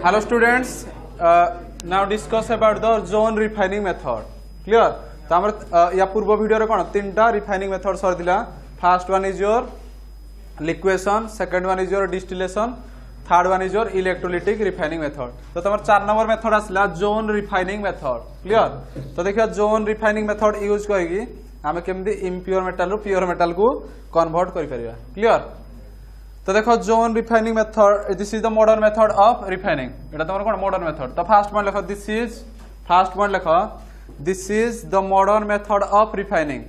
Hello students, now discuss about the zone refining method. Clear? तो हमर या पूर्व वीडियो रे कोन तीनटा रिफाइनिंग मेथड सर दिला. First one is your liquation, second one is your distillation, third one is your electrolytic refining method. तो तमर 4 number method आसला जोन रिफाइनिंग मेथड. क्लियर? तो देखियो जोन रिफाइनिंग मेथड यूज करगी हमें केमदी इम्प्योर मेटल रु pure metal को convert करि परिबा. क्लियर? तो देखो zone refining method, this is the modern method of refining. एटा तमर कोन मॉडर्न मेथड. तो फर्स्ट वन लिखो दिस इज, फर्स्ट वन लिखो this is the modern method of refining.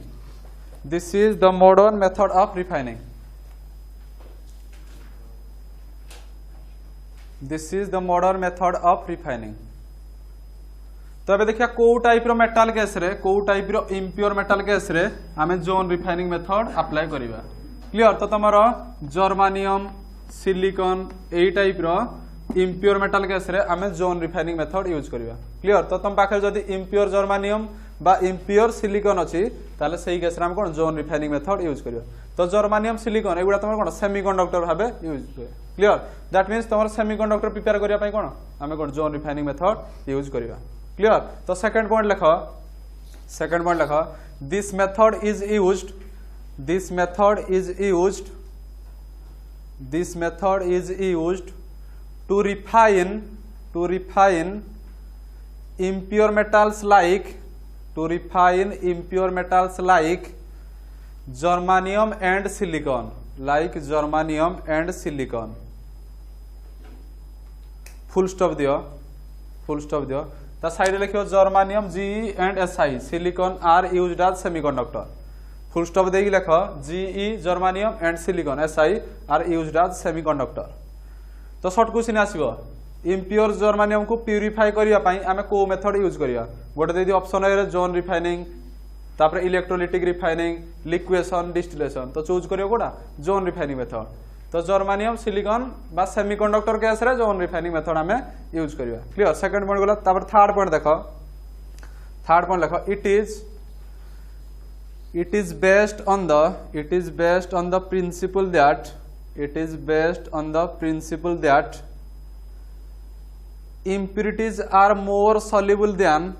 This is the modern method of refining. This is the modern method of refining. तो अबे देखिया को type रो metal case रे, को टाइप रो impure metal case रे हमें जोन रिफाइनिंग मेथड अप्लाई करिबा. क्लियर? तो तमरो जर्मानियम, सिलिकॉन एई टाइप रो इम्प्योर मेटल केस रे आमे जोन रिफाइनिंग मेथड यूज करिबा. क्लियर? तो तुम पाखे जदी इम्प्योर जर्मानियम बा इम्प्योर सिलिकॉन अछि ताले सेही केस रे हम कोन जोन रिफाइनिंग मेथड यूज करिबा. तो जर्मानियम सिलिकॉन एगुडा तुम कोन सेमीकंडक्टर भाबे यूज करे. क्लियर? दैट मींस तुम सेमीकंडक्टर प्रिपेयर करिया पई कोन हमें कोन जोन रिफाइनिंग मेथड यूज करिबा. क्लियर? तो सेकंड पॉइंट लिखो, सेकंड पॉइंट लिखो this method is used, this method is used, this method is used to refine impure metals like, to refine impure metals like germanium and silicon, like germanium and silicon. Full stop दियो, full stop दियो. ता side लिखियो germanium Ge and Si, silicon are used as semiconductor. Full stop देगी लिखो Ge germanium and silicon Si are used as semiconductor. तो short question आसीबो impure germanium को purify करिया पई हमें को मेथड यूज करिया. गोटे देदी ऑप्शन ए रे जोन रिफाइनिंग, तापर इलेक्ट्रोलिटिक रिफाइनिंग, लिक्वेशन, डिस्टिलेशन. तो चूज करियो कोडा जोन रिफाइनिंग मेथड. तो जर्मानियम, सिलिकॉन बा सेमीकंडक्टर केस रे जोन रिफाइनिंग मेथड हमें यूज करिया. क्लियर? सेकंड पॉइंट गला. तापर थर्ड पॉइंट देखो, थर्ड पॉइंट लिखो it is based on the principle that, it is based on the principle that impurities are more soluble than,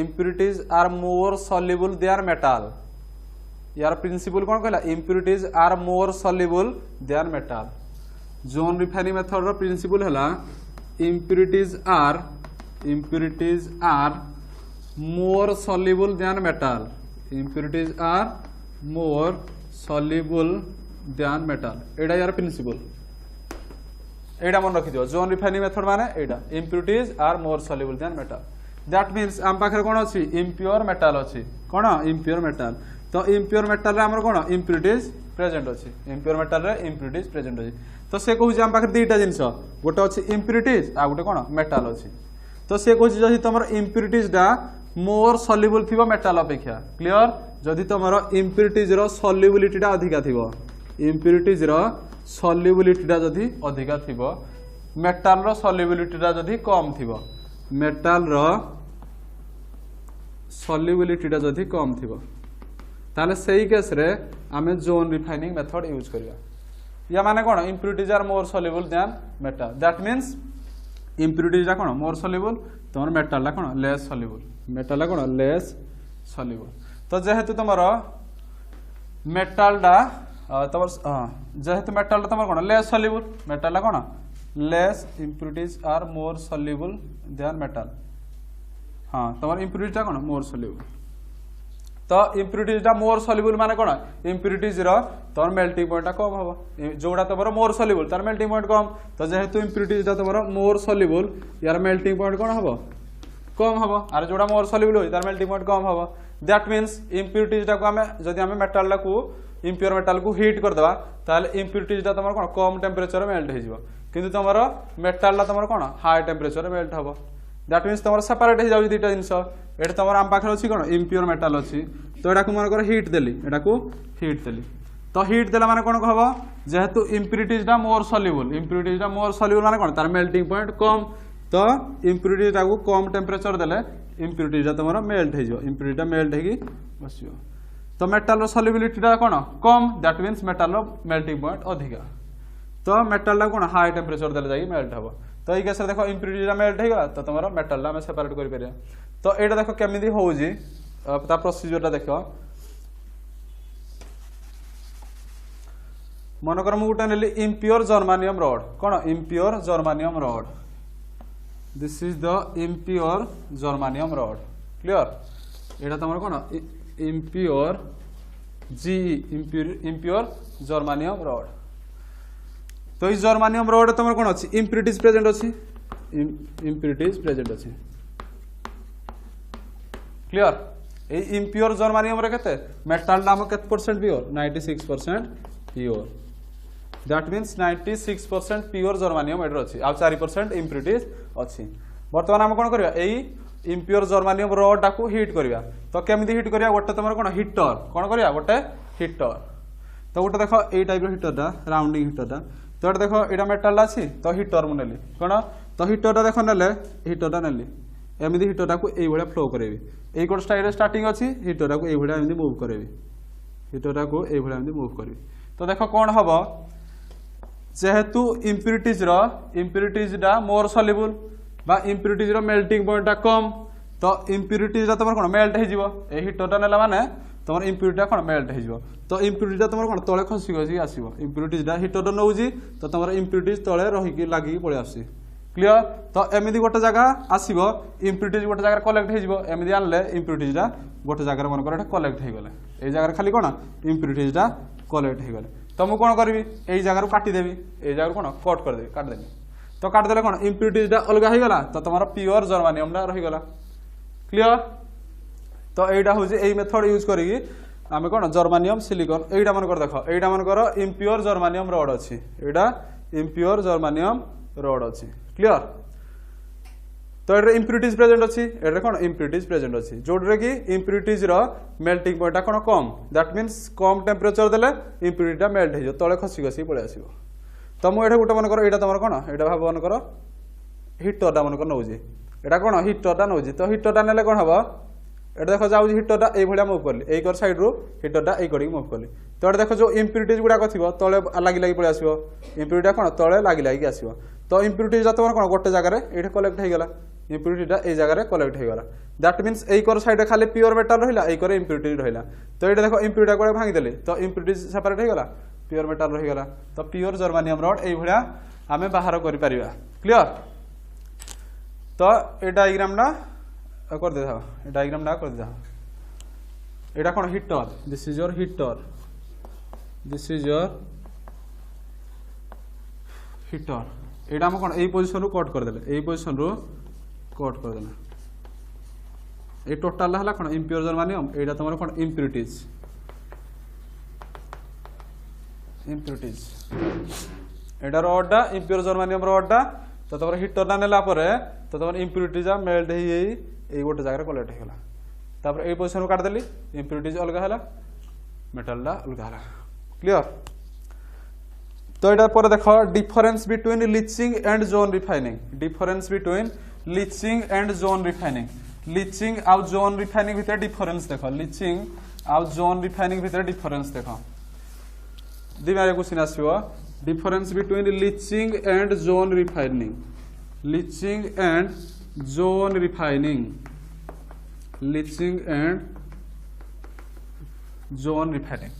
impurities are more soluble than metal. यार principle कौन कहला? impurities are more soluble than metal. Zone refining method रो principle हला impurities are more soluble than metal. impurities are more soluble ध्यान metal. एडा यार principal, एडा मन रखि दियो. जोन रिफाइनिंग मेथड माने एडा impurities are more soluble than metal. That means हम पाखरे कोन अछि इम्प्योर मेटल अछि. कोन इम्प्योर मेटल. तो इम्प्योर मेटल रे हमर कोन इम्प्योरिटीज प्रेजेंट अछि. इम्प्योर मेटल रे इम्प्योरिटीज प्रेजेंट अछि. तो से कहू जे हम पाखरे दुईटा जिंस, गोटे अछि इम्प्योरिटीज आ गोटे कोन मेटल अछि. तो से कहू जे तमर इम्प्योरिटीज डा मोर सॉल्युबल थिबो मेटल अपेक्षा. क्लियर? जदि तमर इम्प्योरिटीज रो सॉल्युबिलिटी डा अधिका थिबो, इम्प्योरिटीज रो सॉल्युबिलिटी टा जदि अधिका थिबो, मेटल रो सॉल्युबिलिटी टा जदि कम थिबो, मेटल रो सॉल्युबिलिटी टा जदि कम थिबो ताले सेही केस रे हमें जोन रिफाइनिंग मेथड यूज करिया. या माने कोन impurities are more soluble than metal. That means impurities टा कोन मोर सॉल्युबल, तमर मेटल टा कोन लेस सॉल्युबल, मेटल टा कोन लेस सॉल्युबल. तो जेहेतु तमरो मेटल टा तमर जेहेतु मेटल तमर कोन लेस सॉल्युबल, मेटल कोन less, impurities are more soluble than metal. हां तमर इम्प्योरिटीज ता कोन मोर सॉल्युबल. तो इम्प्योरिटीज ता मोर सॉल्युबल माने कोन इम्प्योरिटीज रो तमर मेल्टिंग पॉइंट ता कम हबो. जोडा तमर मोर सॉल्युबल तार मेल्टिंग पॉइंट कम. तो जेहेतु इम्प्योरिटीज ता तमर मोर सॉल्युबल यार मेल्टिंग पॉइंट कोन हबो कम हबो. आर जोडा मोर सॉल्युबल होई तार मेल्टिंग पॉइंट कम हबो. दैट मींस इम्प्योरिटीज ता को हमें जदी हमें मेटल ला को इम्प्योर मेटल को हीट कर दवा ताले इम्प्योरिटीज ता तमर कोन कम टेंपरेचर मेल्ट हे जिवो, किंतु तमर मेटल ला तमर कोन हाई टेंपरेचर मेल्ट हबो. दैट मींस तमर सेपरेट हे जाउ दिटा जिंस. एटा तमर हम पाखरे अछि कोन इम्प्योर मेटल अछि. तो एटा को मन कर हीट देली, एटा को हीट देली. तो हीट देला माने कोन हबो जेहेतु इम्प्योरिटीज टा मोर सॉल्युबल, इम्प्योरिटीज टा मोर सॉल्युबल माने कोन तार मेल्टिंग पॉइंट कम. तो इम्प्योरिटीज टा को कम टेंपरेचर देले इम्प्योरिटीज टा तमर मेल्ट हे जिवो, इम्प्योरिटी टा मेल्ट हेगी बसियो. तो मेटल सॉल्युबिलिटी टा कोन कम. That means metal melting point अधिका. तो मेटल ला कोन हाई टेंपरेचर देले जाई मेल्ट हबो. तो ये केस देखो इम्प्यूरिटीटा मेल्ट होगा तो तुम मेटाल आम सेपरेट कर। तो ये देख केमी होउजी ता प्रोसीजरटा देख मनकर मु गोटे नेली इम्प्योर जर्मानियम रड कौन impure germanium rod this is the impure germanium rod clear एटा तुम कौन इम्प्योर जी इम्प्योर जर्मानियम रड। तो इस जर्मानियम रड तुम कौन अच्छी इम्प्यूरिटीज प्रेजेंट अच्छी इम्प्यूरिटीज प्रेजेंट अच्छी क्लियर ये इम्प्योर जर्मानियम रे केते मेटाल नाम केते percent pure 96% pure that means 96% pure germanium एडर अच्छी आ 4% इम्प्यूरिटीज अच्छी। बर्तमान आम कौन करबा एई इम्प्योर जर्मानियम रड टाकू हिट करबा। तो केमिति हिट करबा गोटे तुम कौन हिटर कौन करबा गोटे हिटर। तो गोटे देख एई टाइप हिटरटा राउंडिंग हिटरटा तो ये देख यहाँ मेटाल अच्छी तो हिटर मुझे नेली कौन तो हिटरटा देख नेले हिटरटा नेली एमती हिटरटा को ये फ्लो करेबी ये गोटे स्टाइल स्टार्टिंग अच्छी हिटरटा को ये मुव करेबी हिटरटा को ये मुव करी। तो देख कौन हम जेहेतु इम्प्यूरिटीजटा मोर सल्युबल बा इम्प्यूरिटीज मेल्टिंग पॉइंटा कम तो इम्प्यूरिटीजटा तुम कौन मेल्ट हो हिटरटा नेला माने तुम इम्प्यूरिटीटा कौन मेल्ट हो। तो इम्प्यूरिटीटा तुम कौन तले खसी खसी आसो इम्प्यूरिटीजटा हिटर नौ तो तुम इम्प्यूरिटीज तले रही लगिकी पलि आस क्लियर। तो एमती गोटे जगह आसो इम्प्यूरिटीज गोटे जगह कलेक्ट होमती आनले इम्प्यूरिटीजटा गोटे जगह मनकर कलेक्ट हो गले ये जगह खाली कौन इम्प्यूरिटीजटा कलेक्ट हो गले। तो मुझे कौन करी यही जगह काटिदेवी ये जगह कौन कट करदेवी काटिदेवी तो काटिदेले कौन इम्प्यूरिटीजटा अलग होगा तो तुम प्योर जर्मानियमटा रहीगला क्लियर। तो यहाँ हूँ यही मेथड यूज करी आम कौन जर्मानियम सिलिकन यहाँ मनकर देख यहाँ मनकर इम्प्योर जर्मानियम रड अच्छी यहाँ इम्प्योर जर्मानियम रड अच्छी क्लियर। तो ये इम्प्यूरिटीज प्रेजेंट अच्छी ये कौन इम्प्यूरिटीज प्रेजेंट अच्छी जोटे कि इम्प्यूरिटीज मेल्टिंग पॉइंटा कौन कम दैट मीन्स कम टेम्परेचर देले इम्प्यूरिटीटा मेल्ट हो तले खसी खसी पलि आस। तो मुझे गोटे मनकर यहाँ तुम कौन यहाँ भाव मनकर हिटरटा मनकर नौ यहाँ कौन हिटरटा नौ तो हिटरटा नेले कौन हम ये देख जाऊँ हिटरटा ये मुव कली एक सैड रू हिटरटा ये मुव कली। तो ये देख जो इम्प्यूरिटीज गुड़ाक थी तले लगी लगी पलि आस इम्प्यूरिटा कौन तले लगी लगी आस। तो इम्प्यूरिटीज तुम कौन गोटे जगह ये कलेक्ट होगा इम्प्यूरिटीटा ये जगह कलेक्ट होगा दैट मीन्स एक सैड खाली प्योर मेटाल रहा एक इम्प्यूरिटी रहा। तो ये देख इम्प्यूरिटा गुड़ा भांगीदेली तो इम्प्यूरिटीज सेपरेट होगा प्योर मेटाल रहीगला। तो प्योर जर्मानियम रड ये आम बाहर कर क्लियर। तो ये डायग्रामटा कर दे था डायग्रामटा कर दे यहाँ कौन heater this is your heater this is your heater यहाँ आम कौन यही पोजिशन कट करदे यही पोजिशन कट करदे ये टोटाल है कौन इम्प्योर जर्मानियम यहाँ तुम कौन इम्प्यूरिटीज इम्प्यूरिटीज यहाँ रडा इम्प्योर जर्मानियम रडा तो तुम हिटरटा नेला तो तुम इम्प्यूरिटीजा मेल्ट हो गोटे जगह कलेक्ट होगा तापर ये पोजिशन काटिदेली इम्प्यूरिटीज अलग है मेटालटा अलग है क्लियर। तो यहाँ पर देख difference between lynching and zone refining difference between lynching and zone refining lynching आउ जोन रिफाइनिंग भितर डिफरेंस देख लिचिंग आउ जोन रिफाइनिंग भितर डिफरेंस देख दी मारे क्वेश्चन आसो difference between lynching and zone refining lynching and zone refining lynching and zone refining.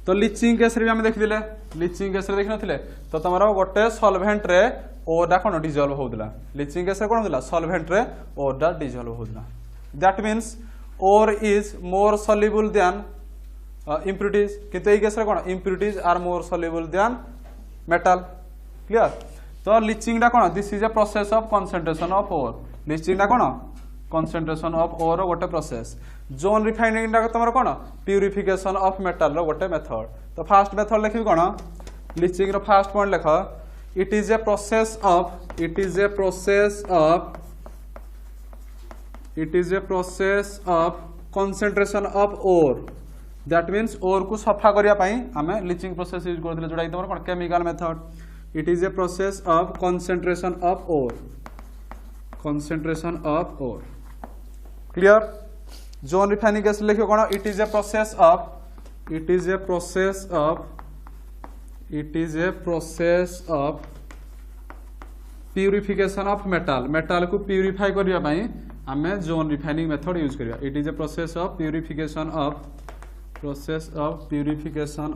तो lynching case भी आम देखिले लिचिंग केस देख नथिले तो तुम गोटे सॉल्वेंट रे ओरडा कौन डिजल्व होउतला लिचिंग केस कौन होउतला सॉल्वेंट रे ओरडा डिजल्व होउतला that means ore is more soluble than impurities किंतु ये केस कौन impurities are more soluble than metal clear. तो लिचिंग टा कौन this is a process of concentration of ore leaching टा कौन कंसंट्रेशन ऑफ ओर गोटे प्रोसेस जोन रिफाइनिंग टा तुम कौन प्यूरिफिकेशन ऑफ मेटाल गोटे मेथड। तो फास्ट मेथड लिखी कौन लिचिंग रो फास्ट पॉइंट लिख it is a process of it is a process of it is a process of concentration of ore that means ore को सफा करने आम लिचिंग प्रोसेस यूज करते जोटा तुम कौन chemical method it is a process of concentration of ore concentration of ore clear। Zone refining case लिखियो कोन it is a process of purification of metal metal को प्यूरिफाई करिया पई आमे जोन रिफाइनिंग मेथड यूज करिया it is a process of purification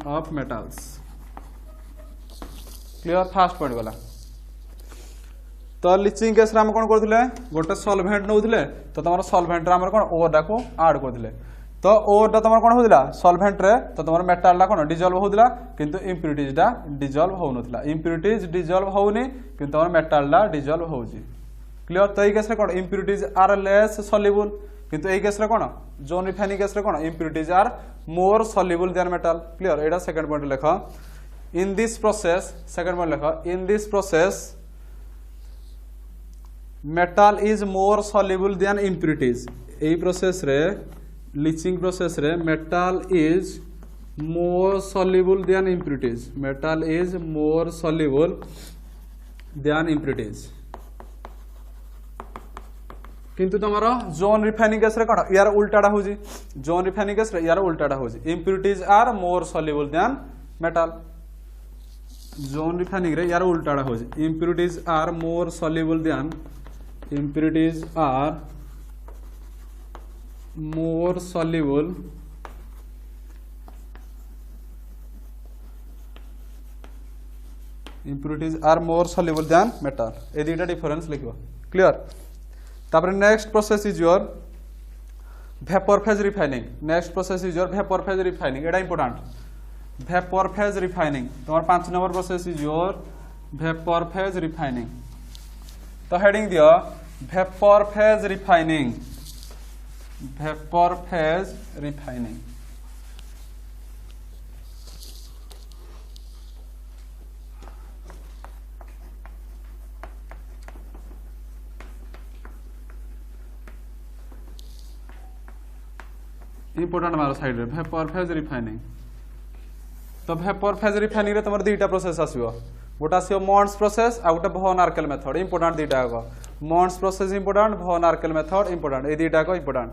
of metals clear first point वाला तो lynching case रे हम कोन करथिले गोटे सॉल्वेंट नउथिले तो तमरो सॉल्वेंट रे हमर कोन ओर डाको ऐड करथिले तो ओर दा तमर कोन होदिला सॉल्वेंट रे तो तमर मेटल ला कोन डिसॉल्व होदिला किंतु इंप्यूरिटीज दा डिसॉल्व होउनथिला इंप्यूरिटीज डिसॉल्व होउनी किंतु तमर मेटल ला डिसॉल्व होउजी क्लियर तो ए केस रे कोन इंप्यूरिटीज आर लेस सॉल्युबल किंतु ए केस रे कोन जोन रिफाइनिंग केस रे कोन impurities are more soluble than metal clear एटा सेकंड पॉइंट लेखा in this process second point लेखा in this process metal is more soluble than impurities ए प्रोसेस रे लीचिंग प्रोसेस रे metal is more soluble than impurities metal is more soluble than impurities किंतु तमरो zone refining case रे कोन यार उल्टाडा होजी जोन रिफाइनिंग केस रे यार उल्टाडा होजी impurities are more soluble than metal zone refining रे यार उल्टाडा होजी impurities are more soluble than impurities are more soluble than metal ए दुटा डिफरेंस लिखो क्लियर तापर next process is your vapour phase refining next process is your vapour phase refining Etah important vapour phase refining तमर 5 number process is your vapour phase refining तो heading दियो vapour phase refining important मारो side रे vapour phase refining तो vapour phase refining रे तमर दुटा process आसीबो गोटा आसीबो मॉन्स प्रोसेस आ गोटे von आर्केल मेथड इंपोर्टेंट दुटा को Mons process important von Arkel method important ए दुटा को इंपोर्टेंट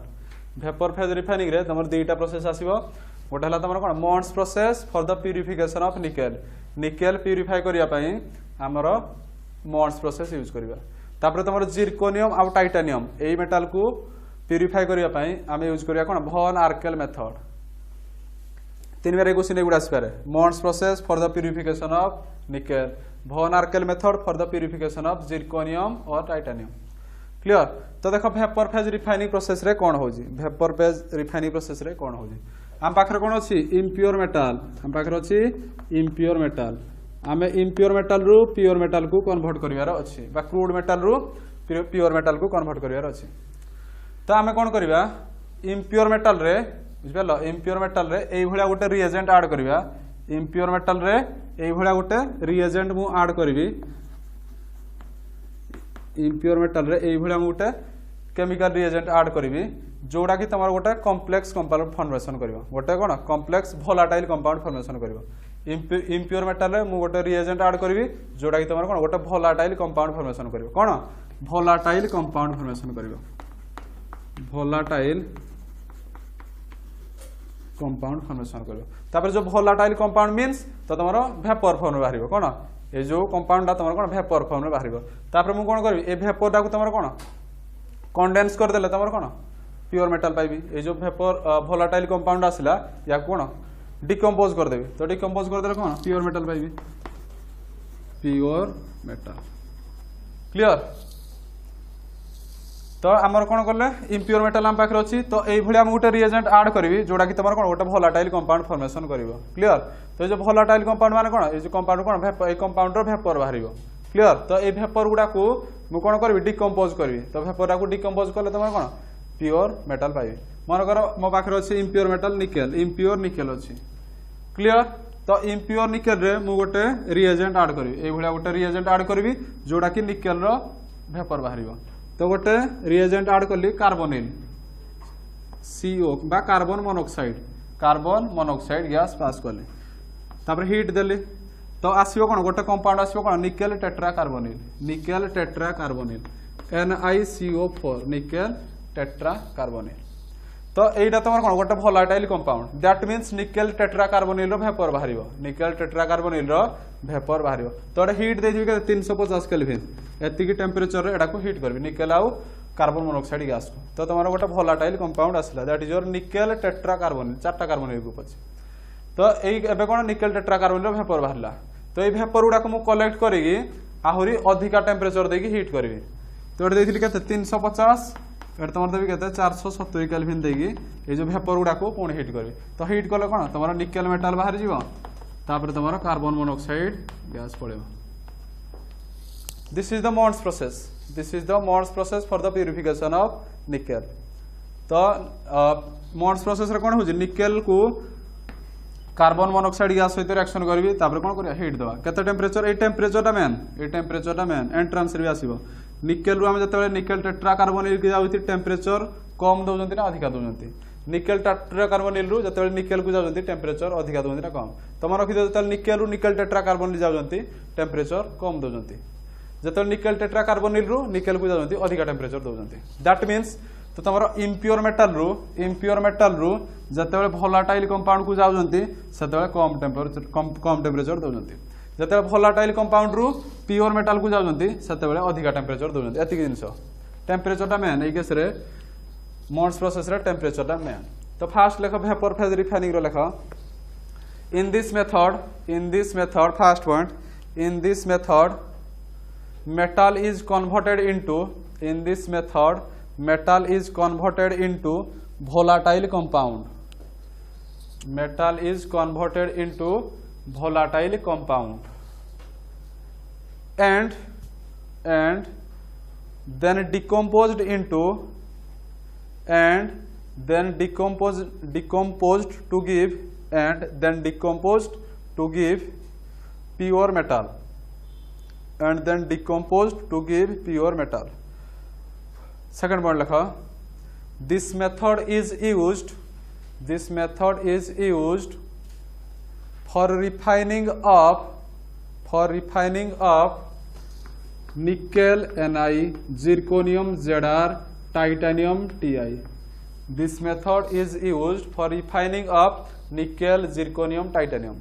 वेपर फेज रिफाइनिंग रे तमर दुटा प्रोसेस आसीबो गोटे हला तमर कोन Mond's process for the purification of nickel nickel purify करिया पई हमरो मॉन्स प्रोसेस यूज करबा तापर तमर जिरकोनियम आ टाइटेनियम एई मेटल को प्यूरिफाई करिया पई आमे यूज करिया कोन von आर्केल मेथड तीन बार क्वेश्चन एगुडा आसपारे Mond's process for the purification of nickel von Arkel method for the purification of zirconium और टाइटेनियम क्लियर तो देखो वेपर फेज रिफाइनिंग प्रोसेस रे कोन होजी वेपर फेज रिफाइनिंग प्रोसेस रे कोन होजी हम पाखर कोन अछि इम्प्योर मेटल हम पाखर अछि इम्प्योर मेटल आमे इम्प्योर मेटल रु प्योर मेटल को कन्वर्ट करिवार अछि बा क्रूड मेटल रु प्योर मेटल को कन्वर्ट करिवार अछि तो आमे कोन करिवा इम्प्योर मेटल रे बुझबेलो इम्प्योर मेटल रे एई भलिया गोटे रिएजेंट ऐड करिवा इम्प्योर मेटल रे एई भलिया गोटे रिएजेंट मु ऐड करबी इम्प्योर मेटल रे एई भलिया गोटे केमिकल रिएजेंट ऐड करबी जोड़ा कि तमर गोटे कॉम्प्लेक्स कंपाउंड फॉर्मेशन करिवो गोटे कोन कॉम्प्लेक्स वोलेटाइल कंपाउंड फॉर्मेशन करिवो इम्प्योर मेटल रे मु गोटे रिएजेंट ऐड करबी जोड़ा कि तमर कोन गोटे वोलेटाइल कंपाउंड फॉर्मेशन करिवो कोन वोलेटाइल कंपाउंड फॉर्मेशन करिवो वोलेटाइल कंपाउंड फॉर्मेशन करिवो तापर जो वोलेटाइल कंपाउंड मींस तो तमरो वेपर फॉर्म बाहरिबो कोन ए जो कंपाउंड दा तमरो कोन वेपर फॉर्म रे बाहरिबो तापर मु कोन करबी ए वेपर दा को तमरो कोन कंडेंस कर देले तमरो कोन प्योर मेटल पाइबी ए जो वेपर वोलेटाइल कंपाउंड आसिला या कोन डिकम्पोज कर देबी तो डिकम्पोज कर देले कोन प्योर मेटल पाइबी प्योर मेटल क्लियर तो आमर कोन करले इम्प्योर मेटल हम पाखर अछि तो एई भलिया हम गोटे रिएजेंट ऐड करबी जोडा कि तमर कोन गोटे वोलेटाइल कंपाउंड फॉर्मेशन करिवो क्लियर तो जो वोलेटाइल कंपाउंड माने कोन ए जो कंपाउंड कोन ए कंपाउंड रो वेपर बाहरिवो क्लियर तो ए वेपर गुडा को मु कोन करबी डिकम्पोज करबी तो वेपर रा को डिकम्पोज करले तमर कोन प्योर मेटल पाइबी मन कर मो पाखर अछि इम्प्योर मेटल इम्प्योर निकेल अछि क्लियर तो इम्प्योर निकेल रे मु गोटे रिएजेंट ऐड करबी ए भलिया गोटे रिएजेंट ऐड करबी जोडा कि निकेल रो वेपर बाहरिवो तो गोटे रिएजेंट ऐड करली कार्बोनिल CO बा कार्बन मोनोक्साइड गैस पास करली तापर हीट देली तो आसीबो कोन गोटे कंपाउंड आसीबो कोन nickel tetra carbonyl NiCO4 nickel tetra carbonyl तो एटा तमर कोन गोटे volatile compound that means nickel tetra carbonyl रो वेपर बाहरिबो निकेल टेट्रा कार्बोनिल रो वेपर बाहरिबो तो हीट दे दिबे 350 केल्विन एतिकी टेम्परेचर रे एटा को हीट करबी निकेल आउ कार्बन मोनोक्साइड गैस को तो तुम गोटे भोलाटाइल कंपाउंड आसला that is your nickel tetra carbonyl 4टा कार्बोनिल ग्रुप अछि तो एई एबे कोन निकेल टेट्रा कार्बोनिल वेपर बाहरला तो ए वेपर गुडा को मु कलेक्ट करिगी आहुरी अधिका टेम्परेचर देकी हीट करबी तो एटा देथिली केते 350 एटा तमर देबी केते 470 केल्विन देकी ए जो वेपर गुडा को पुणी हीट करबी तो हीट कले कोन तमरा निकेल मेटल बाहर जीवो तापर तमरा कार्बन मोनोक्साइड गैस पड़ेबो this is the Mond's process this is the Mond's process for the purification of nickel तो Mond's process रे कोन हो जे निकेल को कार्बन मोनोक्साइड गैस सहित रिएक्शन करबी तापर कोन करिया हीट देबा केते टेम्परेचर ए टेम्परेचरटा मेन एंट्रांस रे आसीबो निकेल रु हम जते निकेल टेट्रा कार्बोनिल के जाउती टेम्परेचर कम दउजंती ना अधिका दउजंती निकेल टेट्रा कार्बोनिल रु जते निकेल को जाउजंती टेम्परेचर अधिका दउजंती ना कम तमर रखि दे जते निकेल रु निकेल टेट्रा कार्बोनिल जाउजंती टेम्परेचर कम दउजंती जते निकेल टेट्रा कार्बोनिल रु निकेल को जाउजंती अधिका टेम्परेचर दउजंती दैट मींस तो तमर इम्प्योर मेटल रु जते भोलाटाइल कंपाउंड को जाउजंती सेते कम टेम्परेचर दउजंती जते भोलाटाइल कंपाउंड रु प्योर मेटल को जाउजंती सेते अधिका टेम्परेचर दउजंती एतिक जिंस टेम्परेचरटा मेन ए केस रे Mond's process रे टेम्परेचरटा मेन तो फास्ट लेख वेपर फेज रिफाइनिंग रो लेख in this method first point in this method metal is converted into volatile compound and then decomposed to give pure metal second point lekha this method is used for refining of nickel Ni zirconium Zr titanium Ti this method is used for refining of nickel zirconium titanium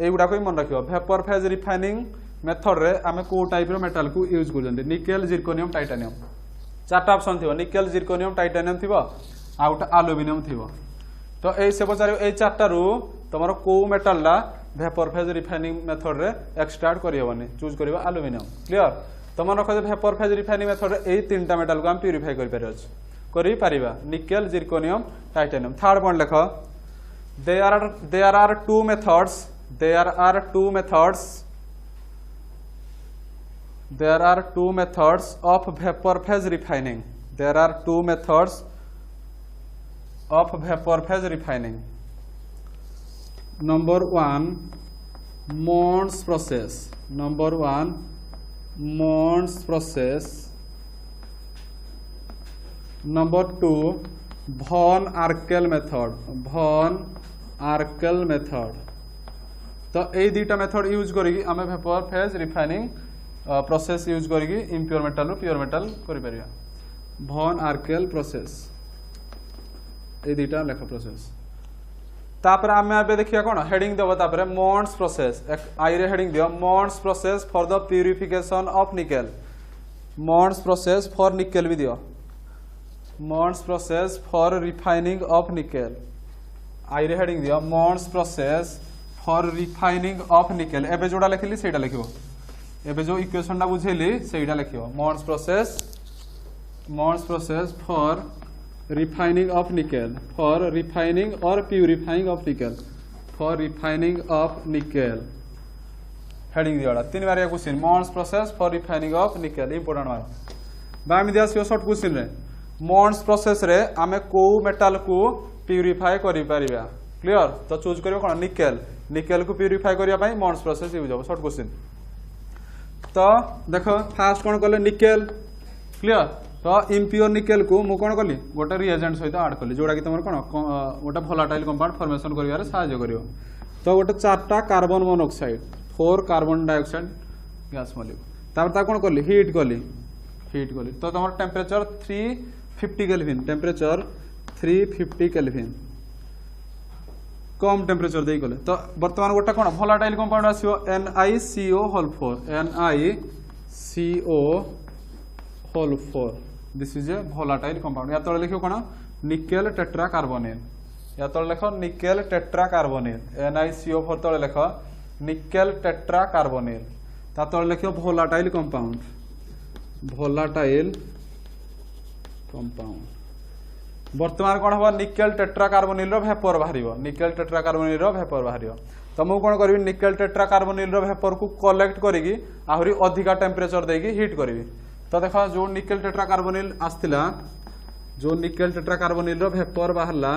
एगुडा को मन रखियो vapour phase refining method रे आमे को type रो metal को use करजंती निकेल जिरकोनियम टाइटेनियम चारटा ऑप्शन थिबो निकेल जिरकोनियम टाइटेनियम थिबो आउट एल्युमिनियम थिबो तो ए से पचार ए चारटा रु तमरो को मेटल ला वेपर फेज रिफाइनिंग मेथड रे एक्सट्रैक्ट करियबनी चूज करियो एल्युमिनियम क्लियर तमन रखो वेपर फेज रिफाइनिंग मेथड रे ए तीनटा मेटल को हम प्यूरिफाई करि परिबा nickel zirconium titanium third point लेखो there are two methods of vapor phase refining number 1 Mond's process number 2 von Arkel method तो ए दुटा मेथड यूज करी आमे vapour phase refining process use करी इम्प्योर मेटल रो प्योर मेटल करि परिया von Arkel process ए दुटा लेख प्रोसेस तापर आमे आबे देखिया कोन हेडिंग देबो तापर Mond's process आई रे हेडिंग दियो Mond's process for the purification of nickel Mond's process for nickel भी दियो Mond's process for refining of nickel आई रे हेडिंग दियो Mond's process for refining of nickel एबे जोडा लिखली सेटा लिखियो एबे जो इक्वेशन ना बुझेली सेटा लिखियो Mond's process for refining of nickel for refining or purifying of nickel heading दियोडा तीन बार question Mond's process for refining of nickel important one बा मी दियासियो शॉर्ट क्वेश्चन रे Mond's process रे आमे को मेटल को प्यूरिफाई करि परिबा क्लियर तो चूज करियो कोन निकेल को प्यूरिफाई करिया पई Mond's process यूज हो शॉर्ट क्वेश्चन तो देखो फास्ट कोन करले निकेल क्लियर तो इम्प्योर निकेल को मु कोन करली गोटे रिएजेंट सहित ऐड करली जोडा कि तमर कोन गोटे वोलेटाइल कंपाउंड फॉर्मेशन करिवारे सहायता करियो तो गोटे चारटा carbon monoxide 4 carbon dioxide gas मलियो तापर ता कोन करली हीट करली तो तमर टेम्परेचर 350 केल्विन कम टेम्परेचर दे गले तो वर्तमान गोटा कोन वोलेटाइल कंपाउंड आसीओ NiCO4 CO whole 4 this is a volatile compound या तले लिखो कोन निकेल टेट्रा कार्बोनिल या तले लिखो निकेल टेट्रा कार्बोनिल NiCO4 तले लिखो निकेल टेट्रा कार्बोनिल ता तले लिखो volatile compound वर्तमान कौन हम निकेल टेट्रा कार्बोनिल रो वेपर बाहर निकेल टेट्रा कार्बोनिल रो वेपर बाहर तो मुझे कौन करी निकेल टेट्रा कार्बोनिल रो वेपर को कलेक्ट करी आहरी अधिका टेम्परेचर देकी हीट करी तो देख जो निकेल टेट्रा कार्बोनिल आसला जो निकेल टेट्रा कार्बोनिल रो वेपर बाहरला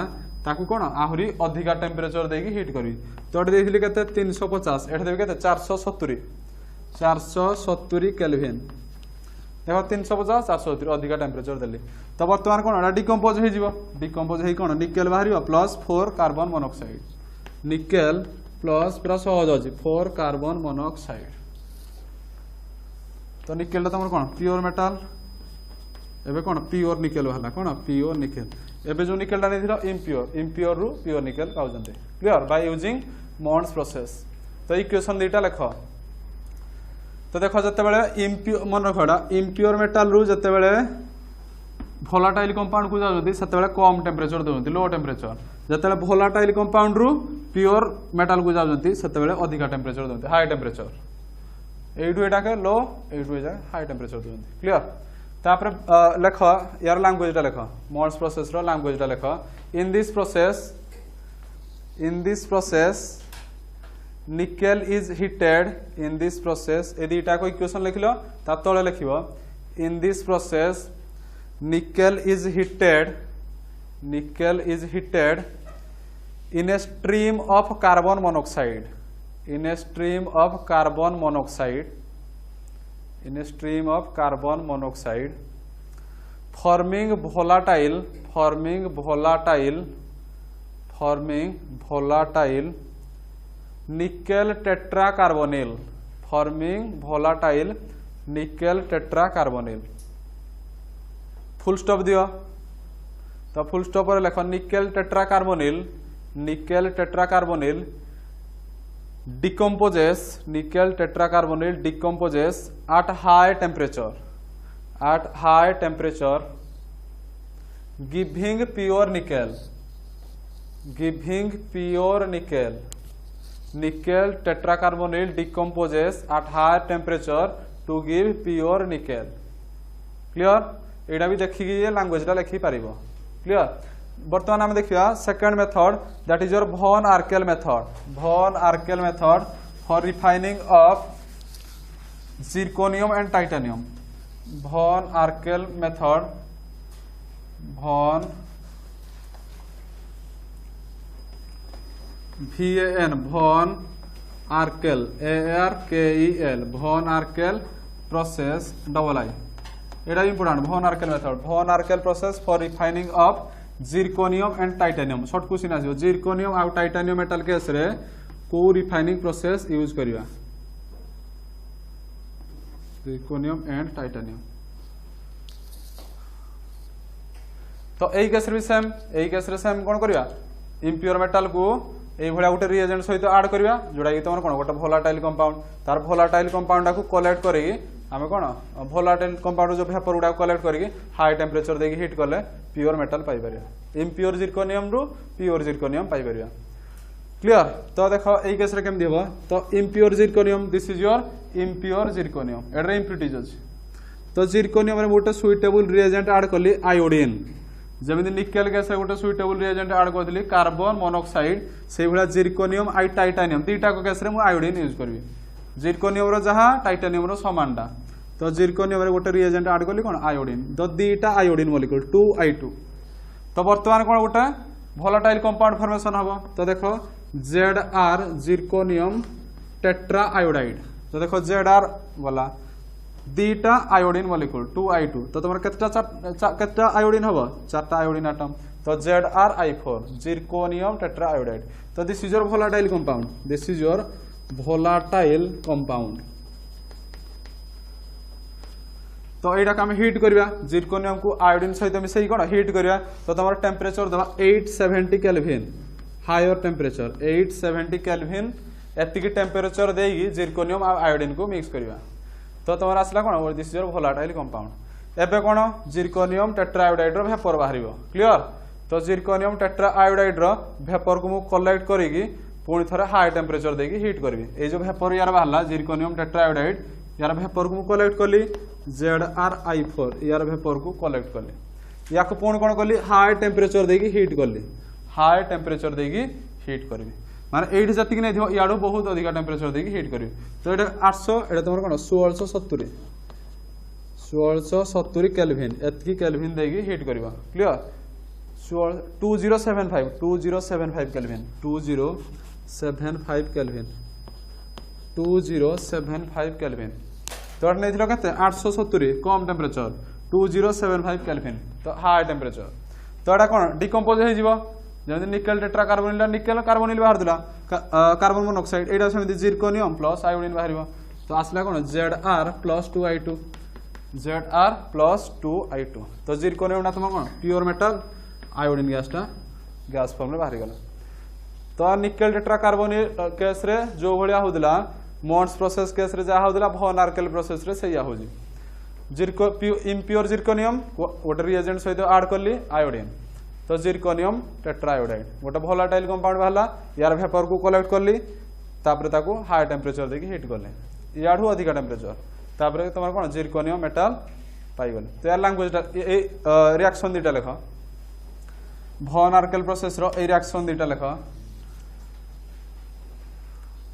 ताकू कौन आहरी अधिका टेम्परेचर देकी हीट करी तो ये देखिए केते 350 एठे देबे केते 470 केल्विन देखो 350 470 अधिका टेम्परेचर देली तो वर्तमान कौन डिकम्पोज हो कौन निकेल बाहर plus 4 carbon monoxide nickel plus पूरा सहज अच्छी 4 कार्बन मोनोक्साइड तो निकेल तुम कौन प्योर मेटाल एबे कौन प्योर निकेल बाहर कौन प्योर निकेल एबे जो निकेल नहीं इम्प्योर रु प्योर निकेल पाउछन्ते clear by using Mond's process तो इक्वेशन दुईटा लेख तो देख जिते मन रखा इम्प्योर मेटाल रु जिते भोलाटाइल कंपाउंड को जाऊँगी से कम टेम्परेचर दौरान लो टेम्परेचर जिते भोलाटाइल कंपाउंड रु प्योर मेटाल को जाऊँगी से अधिका टेम्परेचर दौरान हाई टेम्परेचर एटा के लो एटू हाई टेम्परेचर दौरान क्लियर तापर लेख यार लैंग्वेज लेख मॉड्स प्रोसेस रो लैंग्वेज लेख in this process nickel is heated in this process यदि इटा को इक्वेशन लिख लो ता तले लिखिबो in this process nickel is heated in a stream of carbon monoxide forming volatile nickel tetra carbonyl full stop दियो तो फुल स्टॉप पर लिख nickel tetra carbonyl decomposes at high temperature giving pure nickel nickel tetracarbonyl decomposes at high temperature to give pure nickel clear एटा भी देखि ये language ला लिखि पारिबो clear वर्तमान हम देखिया second method that is your von Arkel method for refining of zirconium and titanium von Arkel method von Arkel ARKEL von Arkel process double I it is important von Arkel method von Arkel process for refining of zirconium and titanium short question आसी zirconium और titanium metal case रे को refining process use करिया zirconium and titanium तो एई case रे same कोन करिया impure metal को ए भलिया गोटे रिएजेंट सहित ऐड करिया जोडा कि तमन कोन गोटे volatile compound तार volatile compound को कलेक्ट करी आमे कोन volatile compound जो वेपर गुडा कलेक्ट करी हाई टेम्परेचर देकी हीट करले प्योर मेटल पाई परिया impure zirconium रु प्योर zirconium पाई परिया क्लियर तो देखो एई केस रे केम दिबो तो impure zirconium this is your impure zirconium एडरे इम्प्यूरिटीज अछि तो zirconium रे गोटे सुइटेबल रिएजेंट ऐड करली आयोडीन जमिति निकेल गैस गोटे सुइटेबल रिएजेंट ऐड करदली कार्बन मोनोक्साइड से भला zirconium आई टाइटानियम तीटा को गैस रे मु आयोडीन यूज करबी zirconium रो जहा टाइटानियम रो समानटा तो zirconium रे गोटे रिएजेंट ऐड करली कोन आयोडीन तो दीटा आयोडीन मॉलिक्यूल 2I2 तो वर्तमान कोन गोटे volatile compound फॉर्मेशन हबो तो देखो ZR zirconium टेट्रा आयोडाइड तो देखो ZR गला दीटा आयोडीन मॉलिक्यूल 2I2 तो तुम केतटा आयोडीन हबो चारटा आयोडीन एटम तो ZrI4 zirconium टेट्रा आयोडाइड तो this is your volatile compound तो एटा हम हीट करिया zirconium को आयोडीन सहित मिसई कोन हीट करिया तो तमर टेम्परेचर दबा 870 केल्विन हायर टेम्परेचर 870 केल्विन एतिकी टेम्परेचर देगी zirconium और आयोडीन को मिक्स करिया तो तुम आसला कौन this is your volatile compound एबे कौन जिरकोनियम टेट्राआयोडाइड रो वेपर बाहरिबो क्लियर तो जिरकोनियम टेट्राआयोडाइड रो वेपर को मु कलेक्ट करिकी पुणी थरे हाई टेम्परेचर देकी हीट करबी ए जो वेपर यार बाहरला जिरकोनियम टेट्राआयोडाइड यार वेपर को मु कलेक्ट कली ZrI4 यार वेपर को कलेक्ट कली या को पुणी कोन कली हाई टेम्परेचर देकी हीट कली हाई टेम्परेचर देकी हीट करबी माने एठी जति नै थियो याडो बहुत अधिक टेम्परेचर देकी हीट करबी तो एटा 800 एटा तमर कोन 1670 केल्विन एतकी केल्विन देकी हीट करबा क्लियर 2075 केल्विन 2075 केल्विन 2075 केल्विन तो नै थिलो कते 870 कम टेम्परेचर 2075 केल्विन तो हाई टेम्परेचर तो एटा कोन डिकम्पोज हे जिवो जदि nickel tetra carbonyl nickel carbonyl बाहर दिला कार्बन मोनोक्साइड एटा समिति जिरकोनियम प्लस आयोडीन बाहरिबो तो आसला कोन Zr + 2I2 Zr + 2I2 तो जिरकोनियम ना तुम कोन pure metal iodine gas form में बाहरी गला तो निकेल टेट्रा कार्बोनिल केस रे जो भलिया होदिला मॉन्स प्रोसेस केस रे जा होदिला von आर्केल प्रोसेस रे सेया होजी जिरको इम्प्योर जिरकोनियम गोटे रिएजेंट सहित ऐड करली आयोडीन तो जिरकोनियम टेट्राआयोडाइड गोटे भोलाटाइल कंपाउंड बाहला यार वेपर को कलेक्ट करली तापर ताको हाई टेम्परेचर देकी हीट करले याडू अधिक टेम्परेचर तापर तमर कोन जिरकोनियम मेटल पाई गले तो यार लैंग्वेज ए रिएक्शन दिटा लेख von आर्केल प्रोसेस रो ए रिएक्शन दिटा लेख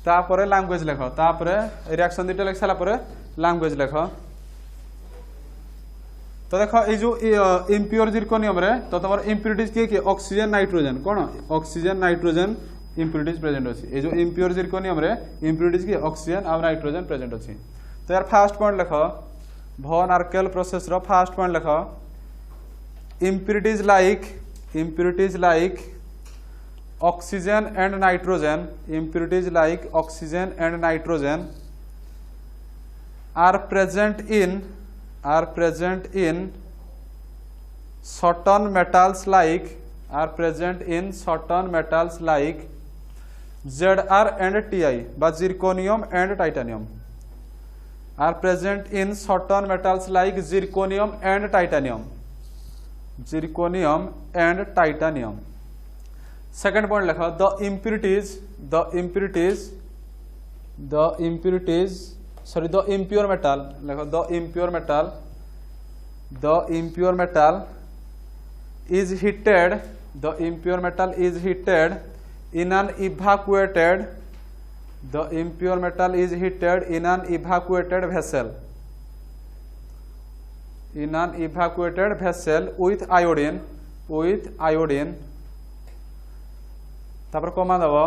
तापर लैंग्वेज लेख तापर रिएक्शन दिटा लेख साला पर लैंग्वेज लेख तो देखो ये जो इम्प्योर जिरकोनियम रे तो तुम इम्प्यूरिटीज किए ऑक्सीजन नाइट्रोजन कौन ऑक्सीजन नाइट्रोजन इम्प्यूरिटीज प्रेजेंट अच्छी ये जो इम्प्योर जिरकोनियम रे इम्प्यूरिटीज किए ऑक्सीजन और नाइट्रोजन प्रेजेंट अच्छी तो यार फास्ट पॉइंट लिख von आर्केल प्रोसेस रो फास्ट पॉइंट लिख impurities like oxygen and nitrogen impurities like oxygen and nitrogen are present in certain metals like Zr and Ti but zirconium and titanium are present in certain metals like zirconium and titanium second point lekha the impurities sorry the impure metal lekho the impure metal is heated in an evacuated vessel with iodine तापर कमा दबो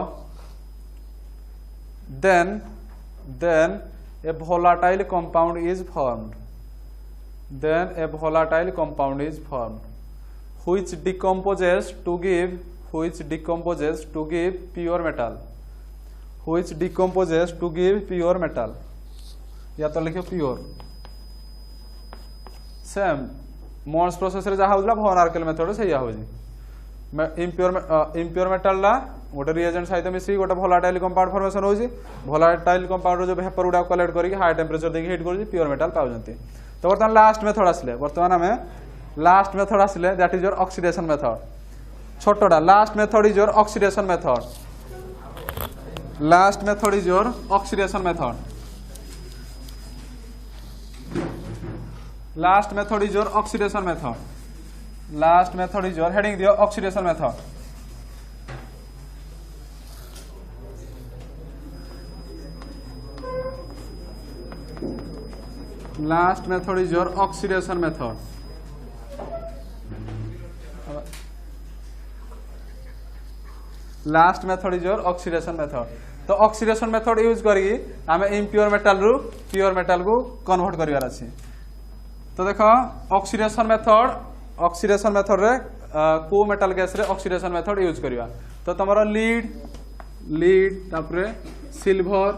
then a volatile compound is formed which decomposes to give pure metal या तो लिखो pure same Mons process रे जा होला von Arkel method से या हो जी इम्प्योर मेटल ला गोटे रिएजेंट सहित मिसी गोटे भोलाटाइल कंपाउंड फॉर्मेशन होजी भोलाटाइल कंपाउंड जो वेपर गुडा कलेक्ट करके हाई टेम्परेचर देके हीट करजी प्योर मेटल पाउजंती तो बर्तमान लास्ट मेथड आसले that is your oxidation method छोटोडा last method is your oxidation method last method is your oxidation heading दियो oxidation method last method is your oxidation method तो oxidation method use करी आमे impure metal रु pure metal को convert करिवार अछि तो देखो ऑक्सीडेशन मेथड रे को मेटल गैस रे ऑक्सीडेशन मेथड यूज करिवा तो तमरो लीड तापरे सिल्वर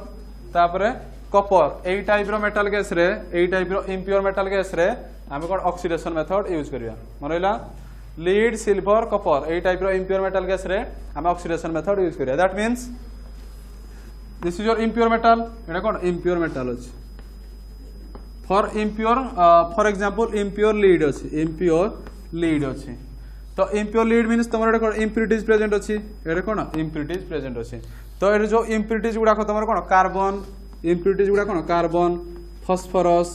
तापरे कॉपर एई टाइप रो मेटल गैस रे एई टाइप रो इम्प्योर मेटल गैस रे आमे कोन ऑक्सीडेशन मेथड यूज करिया मनइला लीड सिल्वर कॉपर एई टाइप रो इम्प्योर मेटल गैस रे आमे ऑक्सीडेशन मेथड यूज करिया that means this is your impure metal Etah cone impure metal अछि for impure for example impure lead अच्छी impure lead अच्छी तो impure lead means तुम impurities present अच्छी ये कौन इम्प्यूरिटीज प्रेजेंट अच्छी तो ये जो इम्प्यूरिटीज गुड़ाक तुम कौन कार्बन इम्प्यूरिटीज गुड़ा कौन कार्बन फॉस्फोरस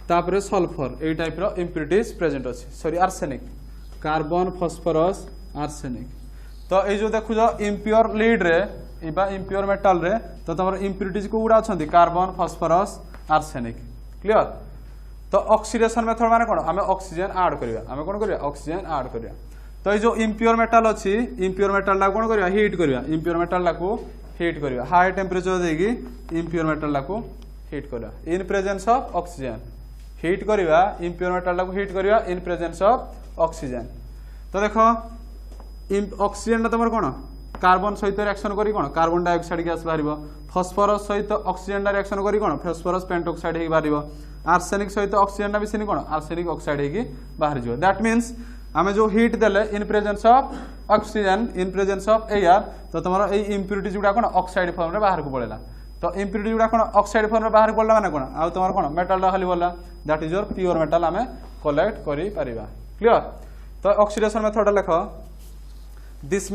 तापर सल्फर ये टाइप रो इम्प्यूरिटीज प्रेजेंट अच्छी sorry arsenic carbon phosphorus arsenic तो ये जो देखुज इम्प्योर लीड रे इम्प्योर मेटाल रे तो तुम इम्प्यूरिटीज को गुड़ा अच्छा कार्बन फॉस्फोरस आर्सेनिक क्लियर तो ऑक्सीडेशन मेथड माने कोन आमे ऑक्सीजन ऐड करिया आमे कोन करिया ऑक्सीजन ऐड करिया तो ये जो इम्प्योर मेटल अच्छी इम्प्योर मेटल ला कोन करिया हीट करिया इम्प्योर मेटल ला को हीट करिया हाई टेम्परेचर देगी इम्प्योर मेटल ला को हीट करिया in presence of oxygen heat करिया इम्प्योर मेटल ला को हीट करिया इन प्रेजेंस ऑफ ऑक्सीजन तो देखो ऑक्सीजन ला तमर कोन कार्बन सहित रिएक्शन करी कोन कार्बन डाइऑक्साइड गैस बाहरिबो फॉस्फोरस सहित ऑक्सीजन रिएक्शन करी कोन फॉस्फोरस पेंटॉक्साइड हे बाहरिबो आर्सेनिक सहित ऑक्सीजन मिसिनी कोन आर्सेनिक ऑक्साइड हे बाहर जिवो दैट मींस आमे जो हीट देले in presence of oxygen in presence of air तो तमरो ए इम्प्यूरिटीज गुडा कोन ऑक्साइड फॉर्म रे बाहर को पड़ेला तो इम्प्यूरिटीज गुडा कोन ऑक्साइड फॉर्म रे बाहर को पड़ला माने कोन आ तमरो कोन मेटल ला खाली बोला that is your pure metal आमे कलेक्ट करी परिबा क्लियर तो ऑक्सीडेशन मेथड लेखो this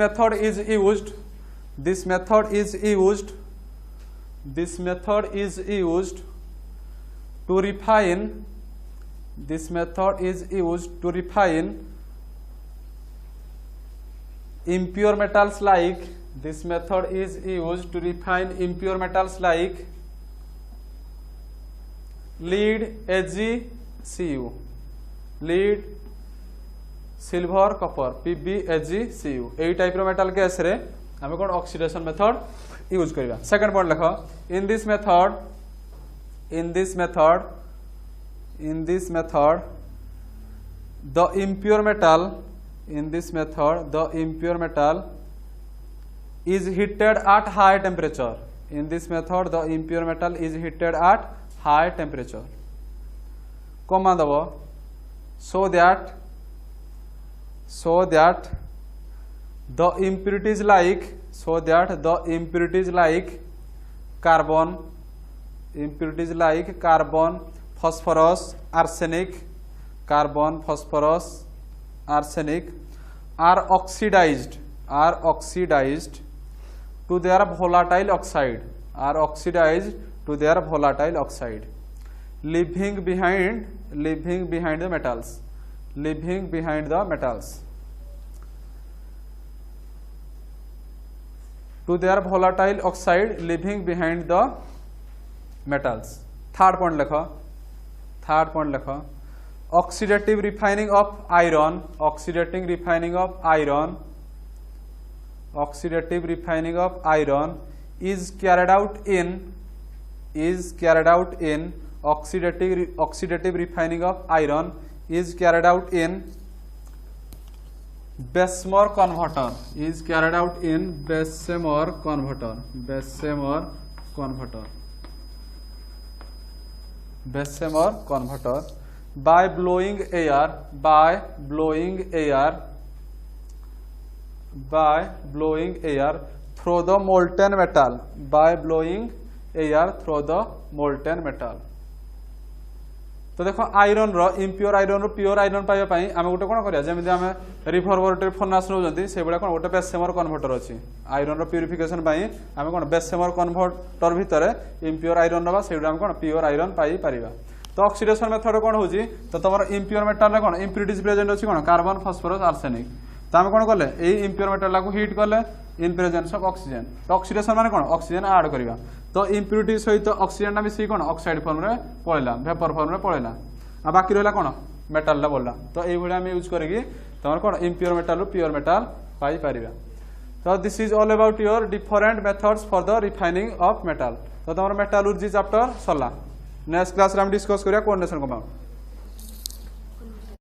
method is used to refine impure metals like lead AgCu lead silver copper PbAgCu यही टाइप रो मेटल केस रे हमें कोन ऑक्सीडेशन मेथड यूज करबा सेकंड पॉइंट लिखो in this method the impure metal is heated at high temperature कमा दबो so that the impurities like carbon phosphorus arsenic are oxidized to their volatile oxide leaving behind the metals to their volatile oxide leaving behind the metals third point lekho oxidative refining of iron is carried out in oxidative refining of iron is carried out in Bessemer converter by blowing air through the molten metal तो देखो iron रो impure iron रो pure iron पाइबा पई आमे गोटे कोन करिया जेमिति आमे reformatory furnace नउजंती से बडा कोन गोटे बेसेमर कन्वर्टर अछि आयरन रो प्यूरिफिकेशन पई आमे कोन बेसेमर कन्वर्टर भितरे इम्प्योर आयरन रबा सेडा आमे कोन प्योर आयरन पाई परिबा तो ऑक्सीडेशन मेथड कोन होजी तो तमर इम्प्योर मेटल रे कोन इम्प्यूरिटीज प्रेजेंट अछि कोन कार्बन फॉस्फोरस आर्सेनिक तो आमे कोन करले ए इम्प्योर मेटल ला को हीट करले इन प्रेजेंस ऑफ ऑक्सीजन तो ऑक्सीडेशन माने कोन ऑक्सीजन ऐड करबा तो इम्प्यूरिटी सहित ऑक्सीजन ना मिसी कोन ऑक्साइड फॉर्म रे पळेला वेपर फॉर्म रे पळेला आ बाकी रहला कोन मेटल ला बोलला तो एई भडी हम यूज करगी तमर कोन इम्प्योर मेटल रो प्योर मेटल पाई परिबा तो this is all about your different methods for the refining of metal तो तमर मेटलर्जी चैप्टर सला नेक्स्ट क्लास रे हम डिस्कस करिया कोऑर्डिनेशन कंपाउंड